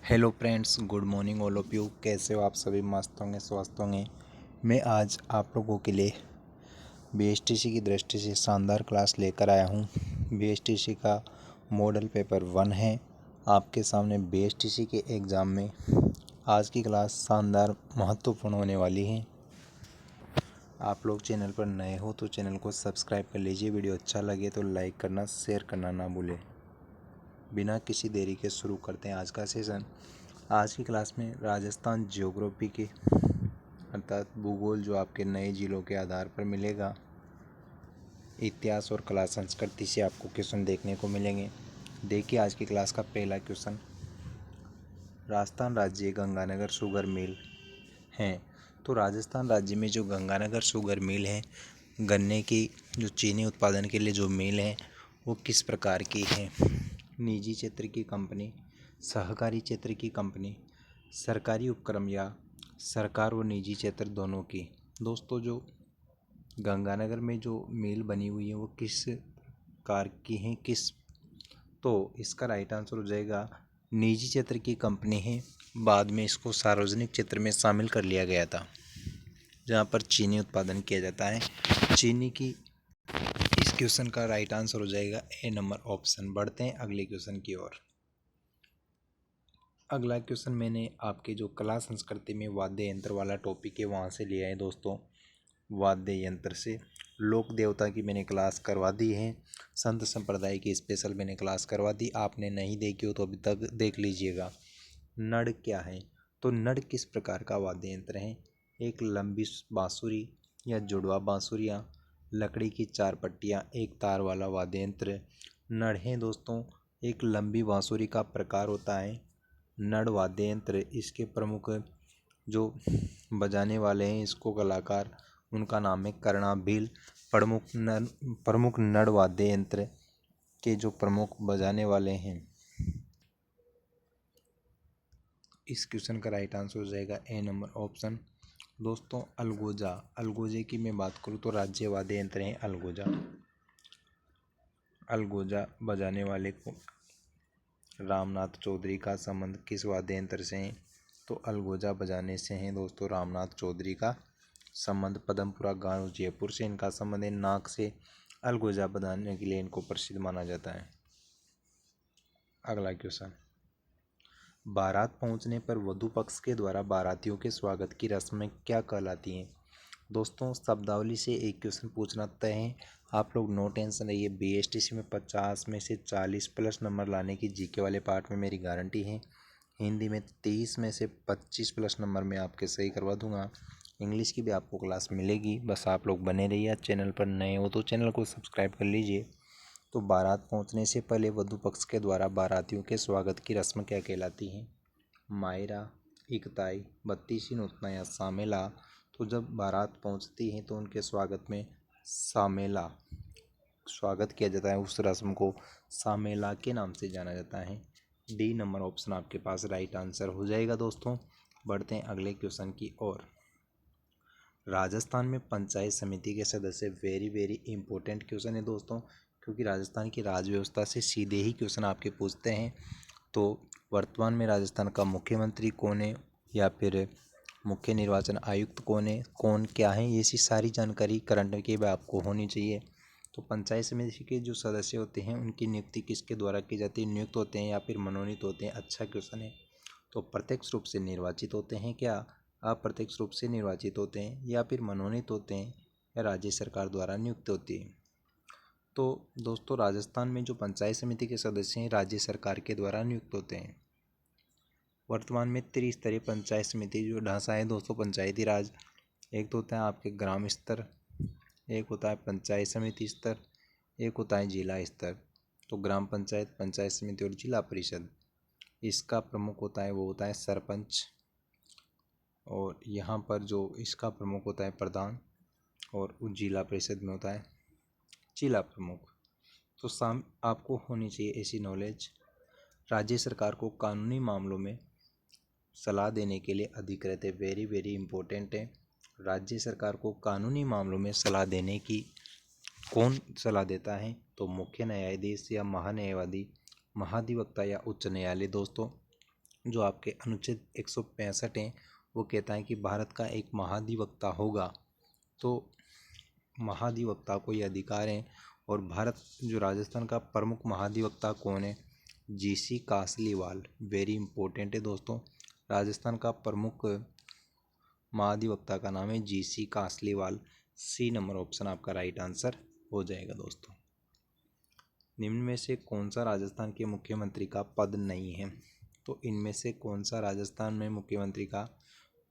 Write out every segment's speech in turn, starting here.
Hello friends, good morning all of you. कैसे हो आप सभी? मस्त होंगे, स्वस्थ होंगे। मैं आज आप लोगों के लिए बीएसटीसी की दृष्टि से शानदार क्लास लेकर आया हूँ। बीएसटीसी का मॉडल पेपर 1 है। आपके सामने बीएसटीसी के एग्ज़ाम में आज की क्लास शानदार महत्वपूर्ण होने वाली है। आप लोग चैनल पर नए हो तो चैनल को सब्सक्राइब कर लीजिए। वीडियो अच्छा लगे तो लाइक करना, शेयर करना ना भूलें। बिना किसी देरी के शुरू करते हैं आज का सेशन। आज की क्लास में राजस्थान ज्योग्राफी के अर्थात भूगोल जो आपके नए जिलों के आधार पर मिलेगा, इतिहास और कला संस्कृति से आपको क्वेश्चन देखने को मिलेंगे। देखिए आज की क्लास का पहला क्वेश्चन। राजस्थान राज्य गंगानगर शुगर मिल है। तो राजस्थान राज्य में जो गंगानगर शुगर मिल है, गन्ने की जो चीनी उत्पादन के लिए जो मिल है वो किस प्रकार की है? निजी क्षेत्र की कंपनी, सहकारी क्षेत्र की कंपनी, सरकारी उपक्रम या सरकार और निजी क्षेत्र दोनों की? दोस्तों, जो गंगानगर में जो मिल बनी हुई है वो किस प्रकार की है? तो इसका राइट आंसर हो जाएगा निजी क्षेत्र की कंपनी है। बाद में इसको सार्वजनिक क्षेत्र में शामिल कर लिया गया था, जहाँ पर चीनी उत्पादन किया जाता है। चीनी की इस क्वेश्चन का राइट आंसर हो जाएगा ए नंबर ऑप्शन। बढ़ते हैं अगले क्वेश्चन की ओर। अगला क्वेश्चन मैंने आपके जो कला संस्कृति में वाद्य यंत्र वाला टॉपिक है वहाँ से लिया है दोस्तों। वाद्य यंत्र से लोक देवता की मैंने क्लास करवा दी है। संत संप्रदाय की स्पेशल मैंने क्लास करवा दी। आपने नहीं देखी हो तो अभी तक देख लीजिएगा। नड़ क्या है? तो नड़ किस प्रकार का वाद्य यंत्र है? एक लंबी बांसुरी या जुड़वा बांसुरियाँ, लकड़ी की 4 पट्टियाँ, एक तार वाला वाद्य यंत्र। नड़ है दोस्तों, एक लंबी बांसुरी का प्रकार होता है नड़ वाद्य यंत्र। इसके प्रमुख जो बजाने वाले हैं इसको कलाकार, उनका नाम है कर्णा भील। प्रमुख नड़ वाद्य यंत्र के जो प्रमुख बजाने वाले हैं, इस क्वेश्चन का राइट आंसर हो जाएगा ए नंबर ऑप्शन। दोस्तों, अलगोजा, अलगोजे की मैं बात करूँ तो राज्य वाद्य यंत्र है अलगोजा। अलगोजा बजाने वाले को रामनाथ चौधरी का संबंध किस वाद्य यंत्र से है? तो अलगोजा बजाने से है दोस्तों रामनाथ चौधरी का संबंध। पदमपुरा गांव जयपुर से इनका संबंध है। नाक से अलगोजा बजाने के लिए इनको प्रसिद्ध माना जाता है। अगला क्वेश्चन। बारात पहुंचने पर वधु पक्ष के द्वारा बारातियों के स्वागत की रस्में क्या कहलाती हैं? दोस्तों, शब्दावली से एक क्वेश्चन पूछना तय है। आप लोग नो टेंशन रहिए। बीएसटीसी में 50 में से 40 प्लस नंबर लाने की जीके वाले पार्ट में मेरी गारंटी है। हिंदी में 30 में से 25 प्लस नंबर में आपके सही करवा दूंगा। इंग्लिश की भी आपको क्लास मिलेगी। बस आप लोग बने रहिए। चैनल पर नए हो तो चैनल को सब्सक्राइब कर लीजिए। तो बारात पहुंचने से पहले वधु पक्ष के द्वारा बारातियों के स्वागत की रस्म क्या कहलाती है? मायरा, इकताई, बत्तीसी नूतना या सामेला? तो जब बारात पहुंचती है तो उनके स्वागत में सामेला स्वागत किया जाता है। उस रस्म को सामेला के नाम से जाना जाता है। डी नंबर ऑप्शन आपके पास राइट आंसर हो जाएगा दोस्तों। बढ़ते हैं अगले क्वेश्चन की ओर। राजस्थान में पंचायत समिति के सदस्य वेरी वेरी इंपॉर्टेंट क्वेश्चन है दोस्तों, क्योंकि राजस्थान की राज व्यवस्था से सीधे ही क्वेश्चन आपके पूछते हैं। तो वर्तमान में राजस्थान का मुख्यमंत्री कौन है या फिर मुख्य निर्वाचन आयुक्त कौन है, कौन क्या है, ये सारी जानकारी करंट की भी आपको होनी चाहिए। तो पंचायत समिति के जो सदस्य होते हैं उनकी नियुक्ति किसके द्वारा की जाती है? नियुक्त होते हैं या फिर मनोनीत होते हैं? अच्छा क्वेश्चन है। तो प्रत्यक्ष रूप से निर्वाचित होते हैं क्या, अप्रत्यक्ष रूप से निर्वाचित होते हैं, या फिर मनोनीत होते हैं, या राज्य सरकार द्वारा नियुक्त होती है? तो दोस्तों, राजस्थान में जो पंचायत समिति के सदस्य हैं राज्य सरकार के द्वारा नियुक्त होते हैं। वर्तमान में त्रिस्तरीय पंचायत समिति जो ढांचा है दोस्तों पंचायती राज, एक तो होता है आपके ग्राम स्तर, एक होता है पंचायत समिति स्तर, एक होता है जिला स्तर। तो ग्राम पंचायत, पंचायत समिति और जिला परिषद, इसका प्रमुख होता है वो होता है सरपंच, और यहाँ पर जो इसका प्रमुख होता है प्रधान, और उस जिला परिषद में होता है जिला प्रमुख। तो आपको होनी चाहिए ऐसी नॉलेज। राज्य सरकार को कानूनी मामलों में सलाह देने के लिए अधिकृत है। वेरी वेरी इंपॉर्टेंट है। राज्य सरकार को कानूनी मामलों में सलाह देने की कौन सलाह देता है? तो मुख्य न्यायाधीश या महान्यायवादी, महाधिवक्ता या उच्च न्यायालय। दोस्तों, जो आपके अनुच्छेद 165 है वो कहता है कि भारत का एक महाधिवक्ता होगा। तो महाधिवक्ता को ये अधिकार है। और भारत जो राजस्थान का प्रमुख महाधिवक्ता कौन है? जीसी कासलीवाल। वेरी इंपॉर्टेंट है दोस्तों। राजस्थान का प्रमुख महाधिवक्ता का नाम है GC Kasliwal. C number option आपका राइट आंसर हो जाएगा दोस्तों। निम्न में से कौन सा राजस्थान के मुख्यमंत्री का पद नहीं है? तो इनमें से कौन सा राजस्थान में मुख्यमंत्री का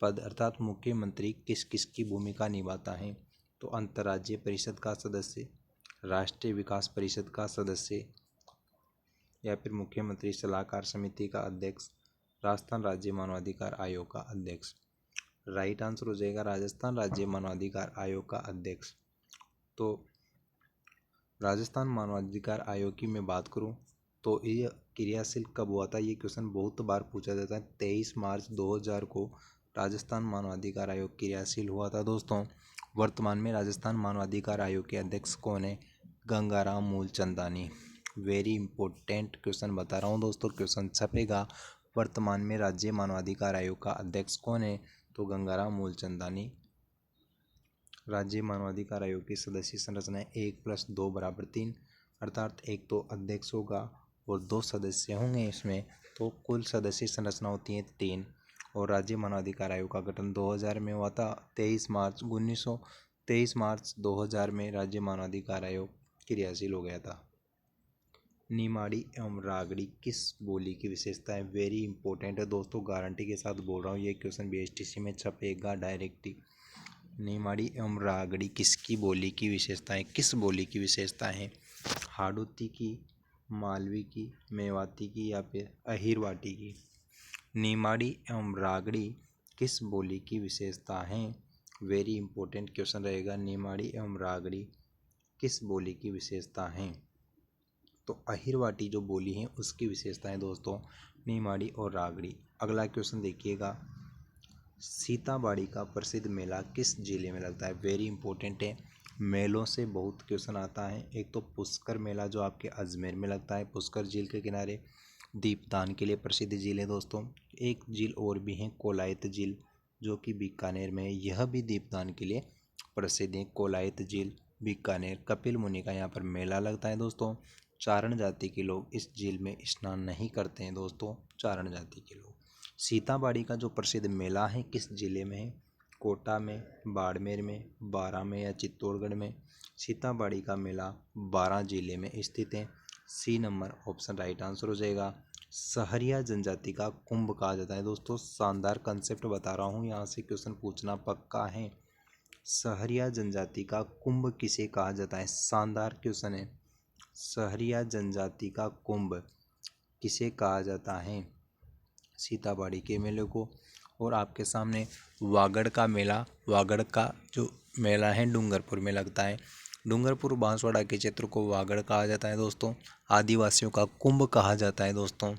पद अर्थात मुख्यमंत्री किस किस की भूमिका निभाता है? तो अंतर्राज्यीय परिषद का सदस्य, राष्ट्रीय विकास परिषद का सदस्य, या फिर मुख्यमंत्री सलाहकार समिति का अध्यक्ष, राजस्थान राज्य मानवाधिकार आयोग का अध्यक्ष। राइट आंसर हो जाएगा राजस्थान राज्य मानवाधिकार आयोग का अध्यक्ष। तो राजस्थान मानवाधिकार आयोग की मैं बात करूं तो ये क्रियाशील कब हुआ था? ये क्वेश्चन बहुत बार पूछा जाता है। 23 मार्च 2000 को राजस्थान मानवाधिकार आयोग क्रियाशील हुआ था दोस्तों। वर्तमान में राजस्थान मानवाधिकार आयोग के अध्यक्ष कौन है? Gangaram Moolchandani. Very important question बता रहा हूँ दोस्तों, क्वेश्चन छपेगा। वर्तमान में राज्य मानवाधिकार आयोग का अध्यक्ष कौन है? तो गंगाराम मूलचंदानी। राज्य मानवाधिकार आयोग की सदस्य संरचना 1+2 = 3, अर्थात एक तो अध्यक्ष होगा और 2 सदस्य होंगे इसमें, तो कुल सदस्य संरचना होती है 3। और राज्य मानवाधिकार आयोग का गठन 2000 में हुआ था। 23 मार्च 2000 में राज्य मानवाधिकार आयोग क्रियाशील हो गया था। निमाड़ी एवं रागड़ी किस बोली की विशेषता है? वेरी इंपॉर्टेंट है दोस्तों, गारंटी के साथ बोल रहा हूँ, ये क्वेश्चन बीएसटीसी में छपेगा डायरेक्टली। निमाड़ी एवं रागड़ी किसकी बोली की विशेषता है? किस बोली की विशेषता है? हाड़ौती की, मालवी की, मेवाती की, या फिर अहिरवाटी की? निमाड़ी एवं रागड़ी किस बोली की विशेषता है? वेरी इंपॉर्टेंट क्वेश्चन रहेगा। निमाड़ी एवं रागड़ी किस बोली की विशेषता है? तो अहिरवाटी जो बोली है उसकी विशेषता है दोस्तों निमाड़ी और रागड़ी। अगला क्वेश्चन देखिएगा, सीताबाड़ी का प्रसिद्ध मेला किस जिले में लगता है? वेरी इंपॉर्टेंट है। मेलों से बहुत क्वेश्चन आता है। एक तो पुष्कर मेला जो आपके अजमेर में लगता है, पुष्कर झील के किनारे, दीपदान के लिए प्रसिद्ध झील है दोस्तों। एक झील और भी है कोलायत झील जो कि बीकानेर में है, यह भी दीपदान के लिए प्रसिद्ध है। कोलायत झील बीकानेर, कपिल मुनि का यहाँ पर मेला लगता है दोस्तों। चारण जाति के लोग इस झील में स्नान नहीं करते हैं दोस्तों, चारण जाति के लोग। सीताबाड़ी का जो प्रसिद्ध मेला है किस जिले में है? कोटा में, बाड़मेर में, बारां में, या चित्तौड़गढ़ में? सीताबाड़ी का मेला बारां जिले में स्थित है। C number option right answer हो जाएगा। सहरिया जनजाति का कुंभ कहा जाता है दोस्तों। शानदार कंसेप्ट बता रहा हूँ, यहाँ से क्वेश्चन पूछना पक्का है। सहरिया जनजाति का कुंभ किसे कहा जाता है? शानदार क्वेश्चन है। सहरिया जनजाति का कुंभ किसे कहा जाता है? सीताबाड़ी के मेले को। और आपके सामने वागड़ का मेला, वागड़ का जो मेला है डूंगरपुर में लगता है। डूंगरपुर बांसवाड़ा के क्षेत्र को वागड़ कहा जाता है दोस्तों। आदिवासियों का कुंभ कहा जाता है दोस्तों।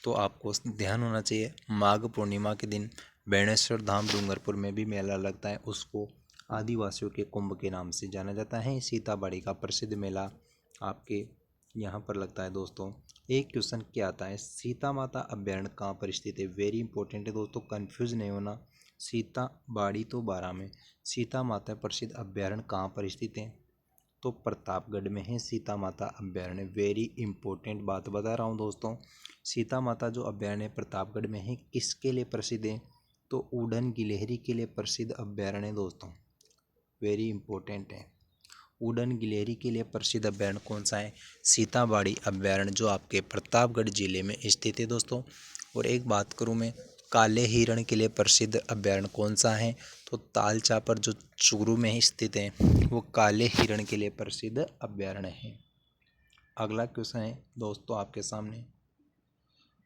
तो आपको ध्यान होना चाहिए, माघ पूर्णिमा के दिन बेणेश्वर धाम डूंगरपुर में भी मेला लगता है, उसको आदिवासियों के कुंभ के नाम से जाना जाता है। सीताबाड़ी का प्रसिद्ध मेला आपके यहाँ पर लगता है दोस्तों। एक क्वेश्चन क्या आता है, सीता माता अभ्यारण्य कहाँ पर स्थित है? वेरी इंपॉर्टेंट है दोस्तों, कंफ्यूज नहीं होना। सीताबाड़ी तो बारां में, सीता माता प्रसिद्ध अभ्यारण्य कहाँ पर स्थित है? तो प्रतापगढ़ में है सीता माता अभ्यारण्य। वेरी इंपॉर्टेंट बात बता रहा हूँ दोस्तों। सीता माता जो अभ्यारण्य प्रतापगढ़ में है किसके लिए प्रसिद्ध है? तो उड़न गिलहरी के लिए प्रसिद्ध अभ्यारण्य दोस्तों। वेरी इंपॉर्टेंट है। उड़न गिलहरी के लिए प्रसिद्ध अभ्यारण्य कौन सा है? सीताबाड़ी अभ्यारण्य जो आपके प्रतापगढ़ जिले में स्थित है दोस्तों। और एक बात करूं मैं, काले हिरण के लिए प्रसिद्ध अभ्यारण्य कौन सा है? तो ताल चापर जो चूरू में स्थित है वो काले हिरण के लिए प्रसिद्ध अभ्यारण्य है। अगला क्वेश्चन है दोस्तों आपके सामने,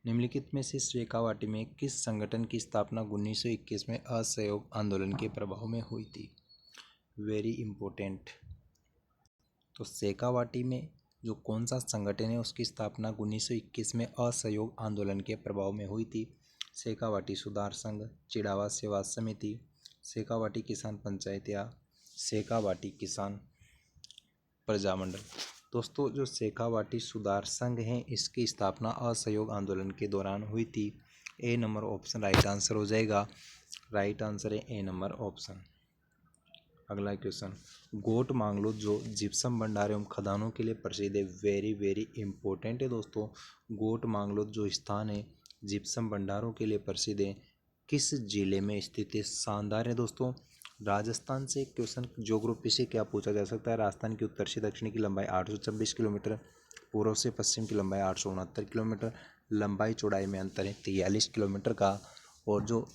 निम्नलिखित में से शेखावाटी में किस संगठन की स्थापना 1921 में असहयोग आंदोलन के प्रभाव में हुई थी? Very important. तो शेखावाटी में जो कौन सा संगठन है उसकी स्थापना 1921 में असहयोग आंदोलन के प्रभाव में हुई थी? शेखावाटी सुधार संघ, चिड़ावा सेवा समिति, शेखावाटी किसान पंचायत, या शेखावाटी किसान प्रजामंडल? दोस्तों जो शेखावाटी सुधार संघ है इसकी स्थापना असहयोग आंदोलन के दौरान हुई थी। ए नंबर ऑप्शन राइट आंसर हो जाएगा। राइट आंसर है ए नंबर ऑप्शन। अगला क्वेश्चन, गोट मांगलो जो जिप्सम भंडार एवं खदानों के लिए प्रसिद्ध है। वेरी वेरी इंपॉर्टेंट है दोस्तों। गोट मांगलो जो स्थान है जिप्सम भंडारों के लिए प्रसिद्ध है, किस जिले में स्थित है? शानदार है दोस्तों। राजस्थान से क्वेश्चन ज्योग्राफी से क्या पूछा जा सकता है? राजस्थान की उत्तर से दक्षिण की लंबाई 826 किलोमीटर, पूर्व से पश्चिम की लंबाई 869 किलोमीटर, लंबाई चौड़ाई में अंतर है 43 किलोमीटर का। और जो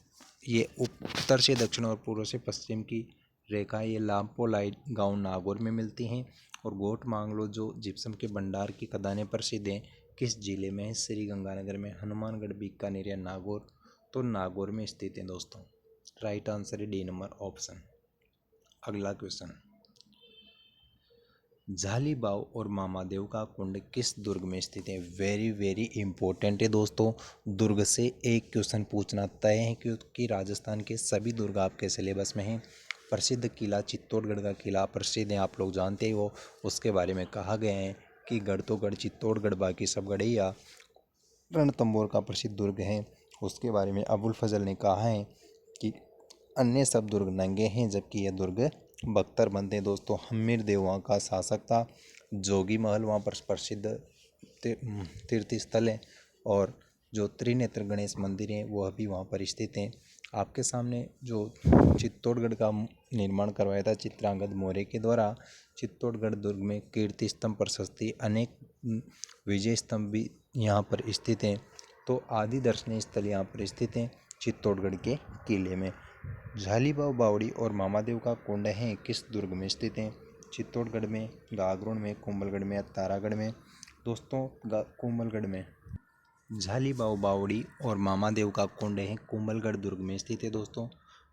ये उत्तर से दक्षिण और पूर्व से पश्चिम की रेखा ये लामपोलाई गांव नागौर में मिलती हैं। और गोट मांगलो जो जिप्सम के भंडार की खदानें प्रसिद्ध हैं, किस जिले में है? श्री गंगानगर में, हनुमानगढ़, बीकानेर या नागौर? तो नागौर में स्थित है दोस्तों। राइट आंसर है डी नंबर ऑप्शन। अगला क्वेश्चन, झालीबाव और मामादेव का कुंड किस दुर्ग में स्थित है? वेरी वेरी इंपॉर्टेंट है दोस्तों। दुर्ग से एक क्वेश्चन पूछना तय है क्योंकि राजस्थान के सभी दुर्ग आपके सिलेबस में हैं। प्रसिद्ध किला चित्तौड़गढ़ का किला प्रसिद्ध है, आप लोग जानते ही वो। उसके बारे में कहा गया है कि गढ़ तो गढ़ चित्तौड़गढ़, बाकी सब गढ़ैया। रणथंभौर का प्रसिद्ध दुर्ग है, उसके बारे में अबुल फजल ने कहा है कि अन्य सब दुर्ग नंगे हैं जबकि यह दुर्ग बख्तरबंद है दोस्तों। हम्मीर देव वहाँ का शासक था। जोगी महल वहाँ पर प्रसिद्ध तीर्थ स्थल है। और जो त्रिनेत्र गणेश मंदिर है वह भी वहाँ पर स्थित हैं। आपके सामने जो चित्तौड़गढ़ का निर्माण करवाया था चित्रांगद मौर्य के द्वारा। चित्तौड़गढ़ दुर्ग में कीर्ति स्तंभ, प्रशस्ति, अनेक विजय स्तंभ भी यहाँ पर स्थित हैं। तो आदि दर्शनीय स्थल यहाँ पर स्थित हैं चित्तौड़गढ़ के किले में। झालीबाव बावड़ी और मामादेव का कुंड है किस दुर्ग में स्थित हैं? चित्तौड़गढ़ में, गागरोन में, कुंभलगढ़ में या तारागढ़ में? दोस्तों कुंभलगढ़ में। झालीबाव बावड़ी और मामादेव का कुंड है कुंभलगढ़ दुर्ग में स्थित है दोस्तों।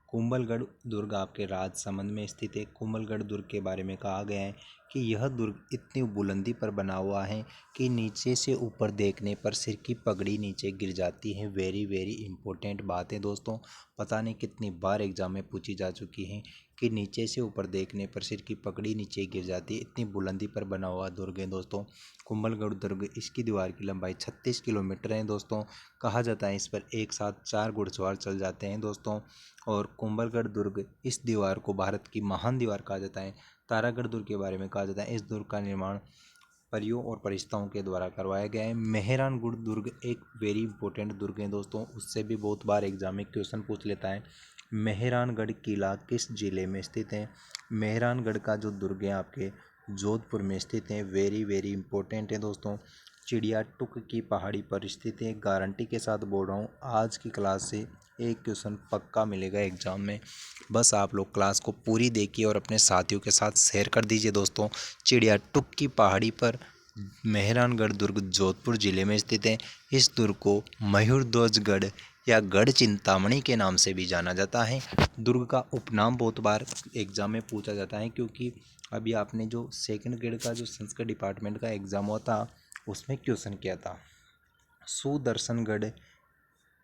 कुंभलगढ़ दुर्ग आपके राजसमंद में स्थित है। कुंभलगढ़ दुर्ग के बारे में कहा गया है कि यह दुर्ग इतनी बुलंदी पर बना हुआ है कि नीचे से ऊपर देखने पर सिर की पगड़ी नीचे गिर जाती है। वेरी वेरी इंपॉर्टेंट बात है दोस्तों। पता नहीं कितनी बार एग्जाम में पूछी जा चुकी है कि नीचे से ऊपर देखने पर सिर की पगड़ी नीचे गिर जाती है। इतनी बुलंदी पर बना हुआ दुर्ग है दोस्तों कुंभलगढ़ दुर्ग। इसकी दीवार की लंबाई 36 किलोमीटर है दोस्तों। कहा जाता है इस पर एक साथ 4 घुड़सवार चल जाते हैं दोस्तों। और कुंभलगढ़ दुर्ग, इस दीवार को भारत की महान दीवार कहा जाता है। तारागढ़ दुर्ग के बारे में कहा जाता है इस दुर्ग का निर्माण परियों और परिस्ताओं के द्वारा करवाया गया है। मेहरानगढ़ दुर्ग एक वेरी इंपॉर्टेंट दुर्ग है दोस्तों, उससे भी बहुत बार एग्जाम में क्वेश्चन पूछ लेता है। मेहरानगढ़ किला किस जिले में स्थित है? मेहरानगढ़ का जो दुर्ग है आपके जोधपुर में स्थित है। वेरी वेरी इंपॉर्टेंट है दोस्तों। चिड़िया टुक की पहाड़ी पर स्थित है। गारंटी के साथ बोल रहा हूँ आज की क्लास से एक क्वेश्चन पक्का मिलेगा एग्जाम में। बस आप लोग क्लास को पूरी देखिए और अपने साथियों के साथ शेयर कर दीजिए दोस्तों। चिड़िया टुक की पहाड़ी पर मेहरानगढ़ दुर्ग जोधपुर जिले में स्थित है। इस दुर्ग को मयूरध्वजगढ़ या गढ़ चिंतामणि के नाम से भी जाना जाता है। दुर्ग का उपनाम बहुत बार एग्जाम में पूछा जाता है क्योंकि अभी आपने जो सेकंड ग्रेड का जो संस्कृत डिपार्टमेंट का एग्ज़ाम हुआ था उसमें क्वेश्चन किया था।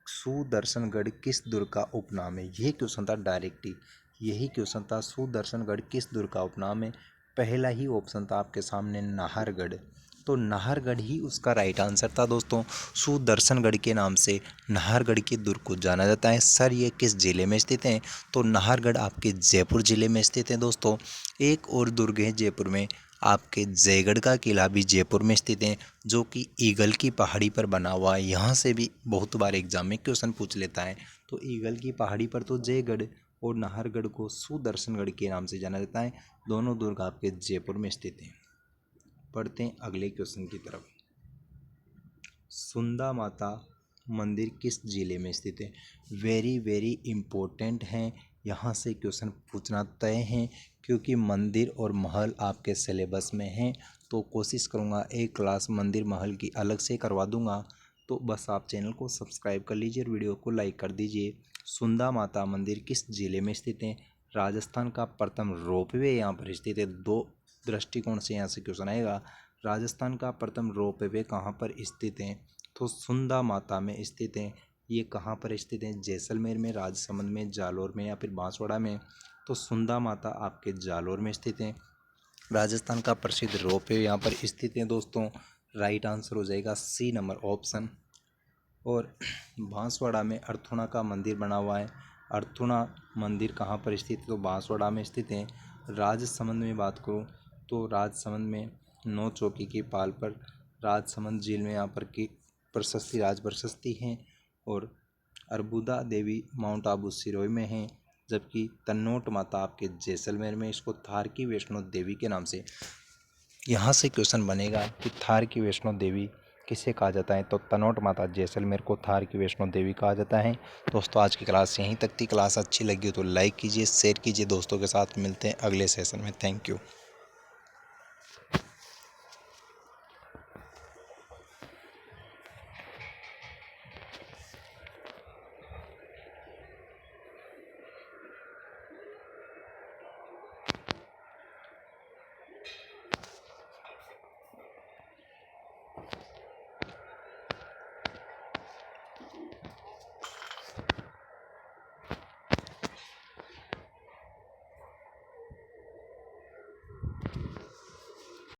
सुदर्शनगढ़ किस दुर्ग का उपनाम है? यही क्वेश्चन था डायरेक्ट ही, यही क्वेश्चन था। सुदर्शनगढ़ किस दुर्ग का उपनाम है? पहला ही ऑप्शन था आपके सामने नाहरगढ़, तो नाहरगढ़ ही उसका राइट आंसर था दोस्तों। सुदर्शनगढ़ के नाम से नाहरगढ़ के दुर्ग को जाना जाता है। सर ये किस ज़िले में स्थित है? तो नाहरगढ़ आपके जयपुर ज़िले में स्थित है दोस्तों। एक और दुर्ग है जयपुर में आपके जयगढ़ का किला भी जयपुर में स्थित है जो कि ईगल की पहाड़ी पर बना हुआ है। यहाँ से भी बहुत बार एग्जाम में क्वेश्चन पूछ लेता है। तो ईगल की पहाड़ी पर तो जयगढ़ और नाहरगढ़ को सुदर्शनगढ़ के नाम से जाना जाता है। दोनों दुर्ग आपके जयपुर में स्थित हैं। पढ़ते हैं अगले क्वेश्चन की तरफ। सुंदा माता मंदिर किस जिले में स्थित है? वेरी वेरी इम्पोर्टेंट हैं, यहाँ से क्वेश्चन पूछना तय है क्योंकि मंदिर और महल आपके सिलेबस में हैं। तो कोशिश करूँगा एक क्लास मंदिर महल की अलग से करवा दूँगा। तो बस आप चैनल को सब्सक्राइब कर लीजिए और वीडियो को लाइक कर दीजिए। सुंदा माता मंदिर किस जिले में स्थित है? राजस्थान का प्रथम रोपवे यहाँ पर स्थित है। दो दृष्टिकोण से यहाँ से क्वेश्चन आएगा। राजस्थान का प्रथम रोपवे कहाँ पर स्थित है? तो सुंदा माता में स्थित है। ये कहाँ पर स्थित है? जैसलमेर में, राजसमंद में, जालोर में या फिर बांसवाड़ा में? तो सुंदा माता आपके जालोर में स्थित है। राजस्थान का प्रसिद्ध रोपवे यहाँ पर स्थित है दोस्तों। राइट आंसर हो जाएगा सी नंबर ऑप्शन। और बांसवाड़ा में अर्थुणा का मंदिर बना हुआ है। अर्थुणा मंदिर कहाँ पर स्थित है? तो बांसवाड़ा में स्थित है। राजसमंद में बात करूँ तो राजसमंद में नौ चौकी की पाल पर राजसमंद झील में यहाँ पर की प्रशस्ति राज प्रशस्ति है। और अर्बुदा देवी माउंट आबू सिरोही में है, जबकि तन्नोट माता आपके जैसलमेर में। इसको थार की वैष्णो देवी के नाम से यहाँ से क्वेश्चन बनेगा कि थार की वैष्णो देवी किसे कहा जाता है? तो तनोट माता जैसलमेर को थार की वैष्णो देवी कहा जाता है। दोस्तों आज की क्लास यहीं तक थी। क्लास अच्छी लगी हो तो लाइक कीजिए, शेयर कीजिए दोस्तों के साथ। मिलते हैं अगले सेशन में। Thank you.